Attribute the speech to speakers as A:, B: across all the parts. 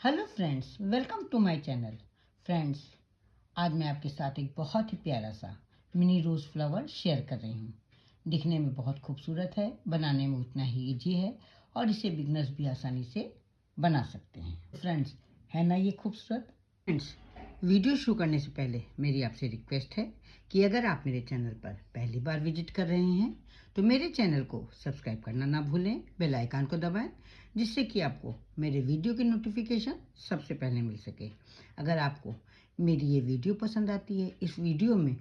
A: Hello friends, welcome to my channel. Friends, आज मैं आपके साथ एक बहुत ही प्यारा सा मिनी रोज़ फ्लावर शेयर कर रही हूँ। दिखने में बहुत खूबसूरत है, बनाने में उतना ही इजी है और इसे बिगनर्स भी आसानी से बना सकते हैं। फ्रेंड्स, है ना ये खूबसूरत? फ्रेंड्स, वीडियो शुरू करने से पहले मेरी आपसे रिक्वेस्ट है कि अगर आप मेरे चैनल पर पहली बार विजिट कर रहे हैं तो मेरे चैनल को सब्सक्राइब करना ना भूलें, बेल आइकन को दबाएं, जिससे कि आपको मेरे वीडियो की नोटिफिकेशन सबसे पहले मिल सके। अगर आपको मेरी ये वीडियो पसंद आती है, इस वीडियो में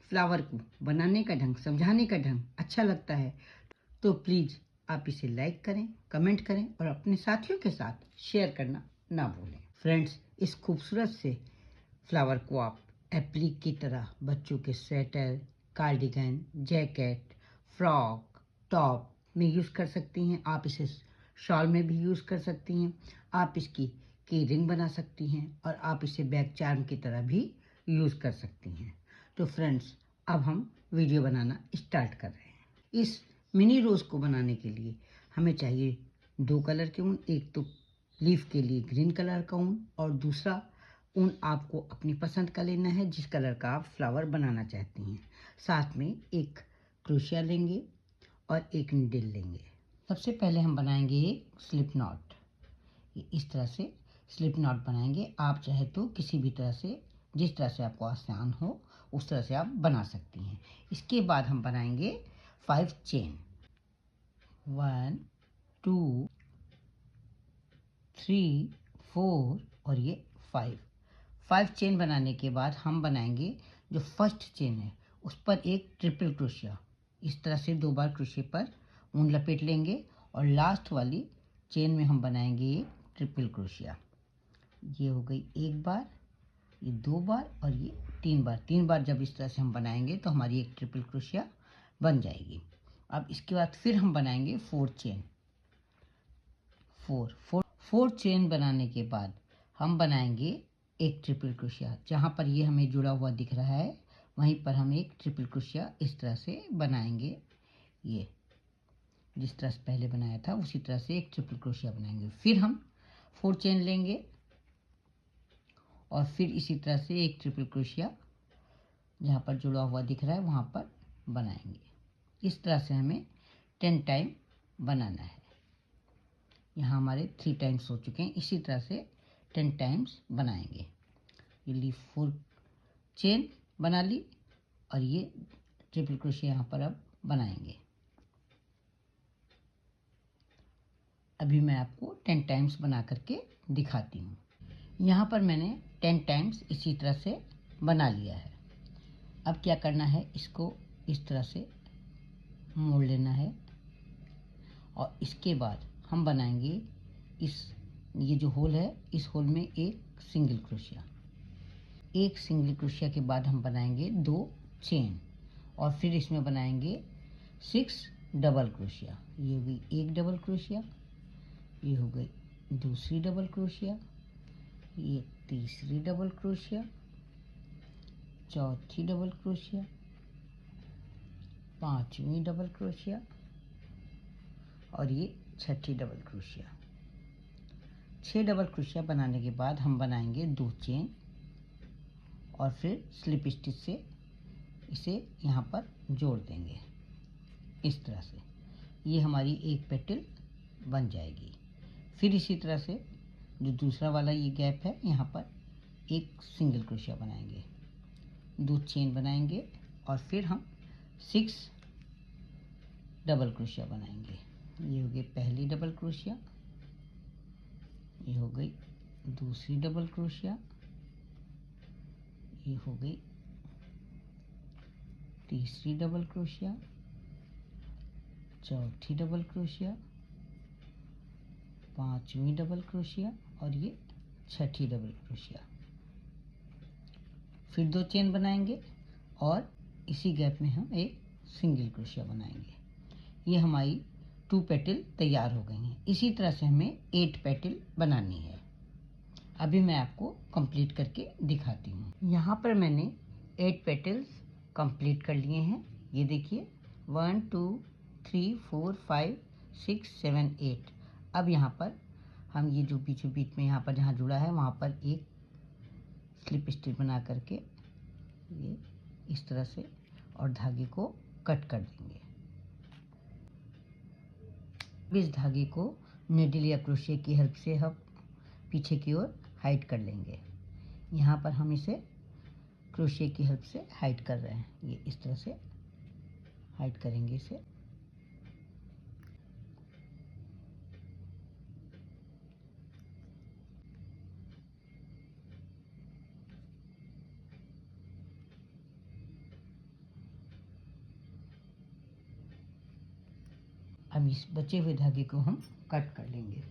A: फ्लावर को बनाने का ढंग, समझाने का ढंग अच्छा लगता है, तो प्लीज़ आप इसे लाइक करें, कमेंट करें और अपने साथियों के साथ शेयर करना ना भूलें। फ्रेंड्स, इस खूबसूरत से फ्लावर को आप एप्लिक की तरह बच्चों के sweater, cardigan, jacket, frock, top में यूज़ कर सकती हैं। आप इसे शॉल में भी यूज़ कर सकती हैं। आप इसकी की रिंग बना सकती हैं और आप इसे बैग चार्म की तरह भी यूज़ कर सकती हैं। तो फ्रेंड्स, अब हम वीडियो बनाना स्टार्ट कर रहे हैं। इस मिनी रोज़ को बनाने के लिए हमें चाहिए 2 कलर के ऊन। एक तो लीफ के लिए ग्रीन कलर का ऊन और दूसरा ऊन आपको अपनी पसंद का लेना है, जिस कलर का आप फ्लावर बनाना चाहती हैं। साथ में एक क्रोशिया लेंगे और एक नीडल लेंगे। सबसे पहले हम बनाएंगे एक स्लिप नॉट। इस तरह से स्लिप नॉट बनाएंगे। आप चाहे तो किसी भी तरह से, जिस तरह से आपको आसान हो उस तरह से आप बना सकती हैं। इसके बाद हम बनाएंगे 5 चेन। 1 2 3 4 और ये 5 चेन बनाने के बाद हम बनाएंगे जो फर्स्ट चेन है उस पर एक ट्रिपल क्रोशिया। इस तरह से 2 बार क्रोशिया पर ऊन लपेट लेंगे और लास्ट वाली चेन में हम बनाएंगे एक ट्रिपल क्रोशिया। ये हो गई एक बार, ये 2 बार और ये 3 बार। 3 बार जब इस तरह से हम बनाएंगे तो हमारी एक ट्रिपल क्रोशिया बन जाएगी। अब इसके बाद फिर हम बनाएंगे 4 चेन। 4 चेन बनाने के बाद हम बनाएंगे एक ट्रिपल क्रोशिया। जहाँ पर ये हमें जुड़ा हुआ दिख रहा है वहीं पर हम एक ट्रिपल क्रोशिया इस तरह से बनाएंगे। ये जिस तरह से पहले बनाया था उसी तरह से एक ट्रिपल क्रोशिया बनाएंगे। फिर हम 4 चेन लेंगे और फिर इसी तरह से एक ट्रिपल क्रोशिया जहाँ पर जुड़ा हुआ दिख रहा है वहाँ पर बनाएंगे। इस तरह से हमें 10 टाइम बनाना है। यहाँ हमारे 3 टाइम्स हो चुके हैं। इसी तरह से 10 टाइम्स बनाएंगे। ये ली 4 चेन बना ली और ये ट्रिपल क्रोशिया यहाँ पर अब बनाएंगे। अभी मैं आपको 10 टाइम्स बना करके दिखाती हूँ। यहाँ पर मैंने 10 टाइम्स इसी तरह से बना लिया है। अब क्या करना है, इसको इस तरह से मोड़ लेना है और इसके बाद हम बनाएंगे ये जो होल है इस होल में एक सिंगल क्रोशिया। एक सिंगल क्रोशिया के बाद हम बनाएंगे 2 चेन और फिर इसमें बनाएंगे 6 डबल क्रोशिया। ये हो गई एक डबल क्रोशिया, ये हो गई दूसरी डबल क्रोशिया, ये तीसरी डबल क्रोशिया, चौथी डबल क्रोशिया, पांचवी डबल क्रोशिया और ये छठी डबल क्रोशिया। 6 डबल क्रोशिया बनाने के बाद हम बनाएंगे 2 चेन और फिर स्लिप स्टिच से इसे यहाँ पर जोड़ देंगे। इस तरह से ये हमारी एक पेटल बन जाएगी। फिर इसी तरह से जो दूसरा वाला ये गैप है यहाँ पर एक सिंगल क्रोशिया बनाएंगे, 2 चेन बनाएंगे और फिर हम 6 डबल क्रोशिया बनाएंगे। ये हो गई पहली डबल क्रोशिया, ये हो गई दूसरी डबल क्रोशिया, ये हो गई तीसरी डबल क्रोशिया, चौथी डबल क्रोशिया, पांचवी डबल क्रोशिया और ये छठी डबल क्रोशिया। फिर 2 चेन बनाएंगे और इसी गैप में हम एक सिंगल क्रोशिया बनाएंगे। ये हमारी 2 पेटल तैयार हो गई हैं। इसी तरह से हमें 8 पेटल बनानी है। अभी मैं आपको कंप्लीट करके दिखाती हूँ। यहाँ पर मैंने 8 पेटल्स कंप्लीट कर लिए हैं। ये देखिए 1 2 3 4 5 6 7 8। अब यहाँ पर हम ये जो बीचों बीच में यहाँ पर जहाँ जुड़ा है वहाँ पर एक स्लिप स्टिच बना करके ये इस तरह से और धागे को कट कर देंगे। इस धागे को नीडल या क्रोशिया की हेल्प से हम पीछे की ओर हाइड कर लेंगे। यहाँ पर हम इसे क्रोशिया की हेल्प से हाइड कर रहे हैं। ये इस तरह से हाइड करेंगे इसे। अब इस बचे हुए धागे को हम कट कर लेंगे।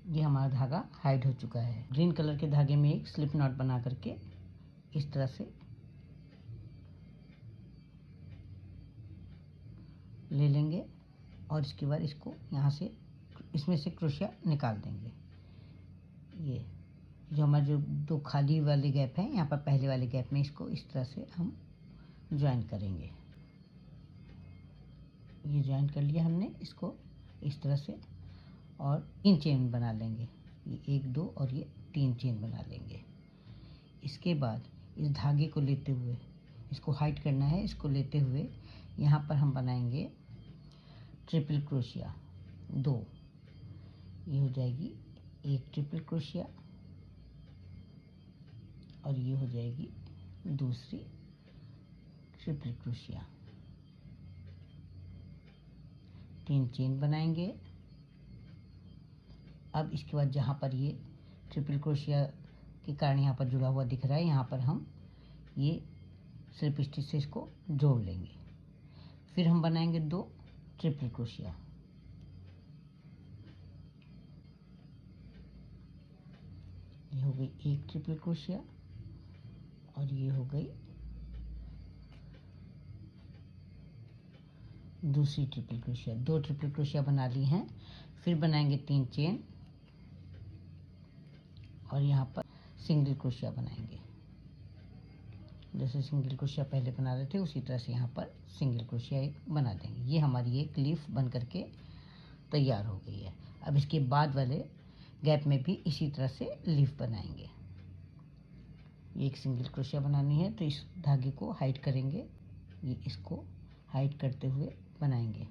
A: ये हमारा धागा हाइड हो चुका है। ग्रीन कलर के धागे में एक स्लिप नॉट बना करके इस तरह से ले लेंगे और इसके बाद इसको यहाँ से इसमें से क्रोशिया निकाल देंगे। ये जो हमारे जो दो खाली वाले गैप हैं, यहाँ पर पहले वाले गैप में इसको इस तरह से हम ज्वाइन करेंगे। ये ज्वाइन कर लिया हमने इसको इस तरह से और 3 चेन बना लेंगे। ये 1 2 और ये 3 चेन बना लेंगे। इसके बाद इस धागे को लेते हुए इसको हाइड करना है। इसको लेते हुए यहाँ पर हम बनाएंगे ट्रिपल क्रोशिया 2। ये हो जाएगी एक ट्रिपल क्रोशिया और ये हो जाएगी दूसरी ट्रिपल क्रोशिया। 3 चेन बनाएंगे। अब इसके बाद जहाँ पर ये ट्रिपल क्रोशिया के कारण यहाँ पर जुड़ा हुआ दिख रहा है, यहाँ पर हम ये स्लिप स्टिच से इसको जोड़ लेंगे। फिर हम बनाएंगे 2 ट्रिपल क्रोशिया। ये हो गई एक ट्रिपल क्रोशिया और ये हो गई दूसरी ट्रिपल क्रोशिया। 2 ट्रिपल क्रोशिया बना ली हैं। फिर बनाएंगे 3 चेन और यहाँ पर सिंगल क्रोशिया बनाएंगे। जैसे सिंगल क्रोशिया पहले बना रहे थे उसी तरह से यहाँ पर सिंगल क्रोशिया एक बना देंगे। ये हमारी एक लीफ बन करके तैयार हो गई है। अब इसके बाद वाले गैप में भी इसी तरह से लीफ बनाएंगे। एक सिंगल क्रोशिया बनानी है तो इस धागे को हाइड करेंगे। ये इसको हाइड करते हुए बनाएंगे।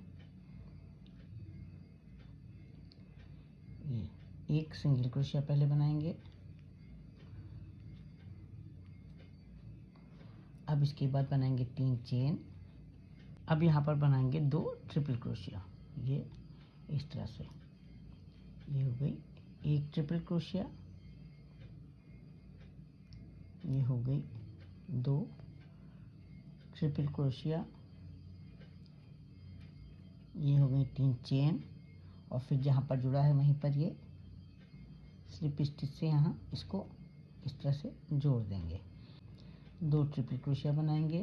A: ये एक सिंगल क्रोशिया पहले बनाएंगे। अब इसके बाद बनाएंगे 3 चेन। अब यहाँ पर बनाएंगे 2 ट्रिपल क्रोशिया। ये इस तरह से ये हो गई एक ट्रिपल क्रोशिया। ये हो गई 2 ट्रिपल क्रोशिया। ये हो गई 3 चेन और फिर जहाँ पर जुड़ा है वहीं पर ये स्लिप स्टिच से यहाँ इसको इस तरह से जोड़ देंगे। 2 ट्रिपल क्रोशिया बनाएंगे।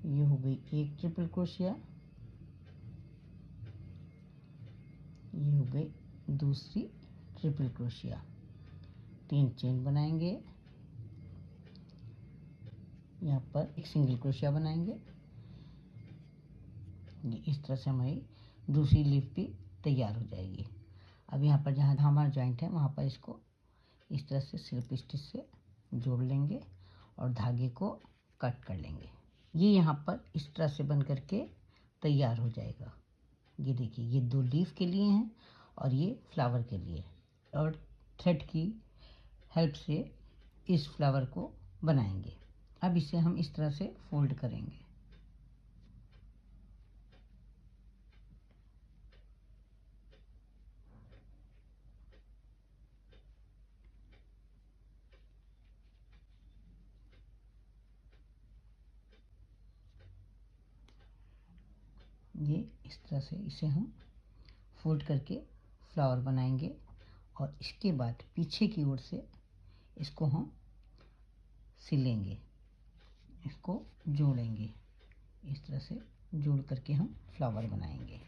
A: ये हो गई एक ट्रिपल क्रोशिया। ये हो गई दूसरी ट्रिपल क्रोशिया। 3 चेन बनाएंगे। यहाँ पर एक सिंगल क्रोशिया बनाएंगे। ये इस तरह से हमारी दूसरी लीफ भी तैयार हो जाएगी। अब यहाँ पर जहाँ हमारा जॉइंट है वहाँ पर इसको इस तरह से स्लिप स्टिच से जोड़ लेंगे और धागे को कट कर लेंगे। ये यहाँ पर इस तरह से बन करके तैयार हो जाएगा। ये देखिए, ये 2 लीफ के लिए हैं और ये फ्लावर के लिए, और थ्रेड की हेल्प से इस फ्लावर को बनाएंगे। अब इसे हम इस तरह से फोल्ड करेंगे। ये इस तरह से इसे हम फोल्ड करके फ्लावर बनाएंगे और इसके बाद पीछे की ओर से इसको हम सिलेंगे, इसको जोड़ेंगे। इस तरह से जोड़ करके हम फ्लावर बनाएंगे।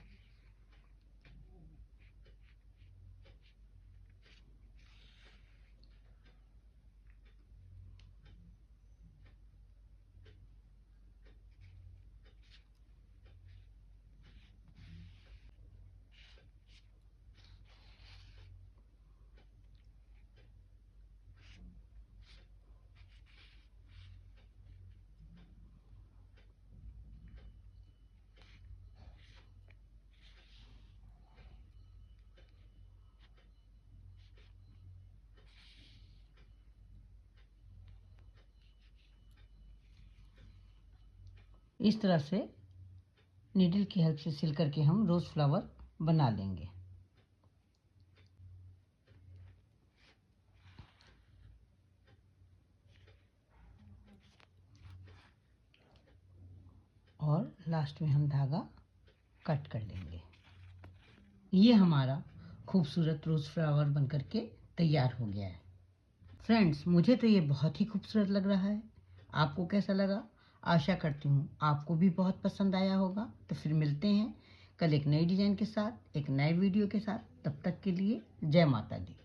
A: इस तरह से नीडल की हेल्प से सिल करके हम रोज़ फ्लावर बना लेंगे। और लास्ट में हम धागा कट कर लेंगे। ये हमारा खूबसूरत रोज़ फ्लावर बनकर के तैयार हो गया है। फ्रेंड्स, मुझे तो ये बहुत ही खूबसूरत लग रहा है। आपको कैसा लगा? आशा करती हूँ आपको भी बहुत पसंद आया होगा। तो फिर मिलते हैं कल एक नई डिज़ाइन के साथ, एक नए वीडियो के साथ। तब तक के लिए जय माता दी।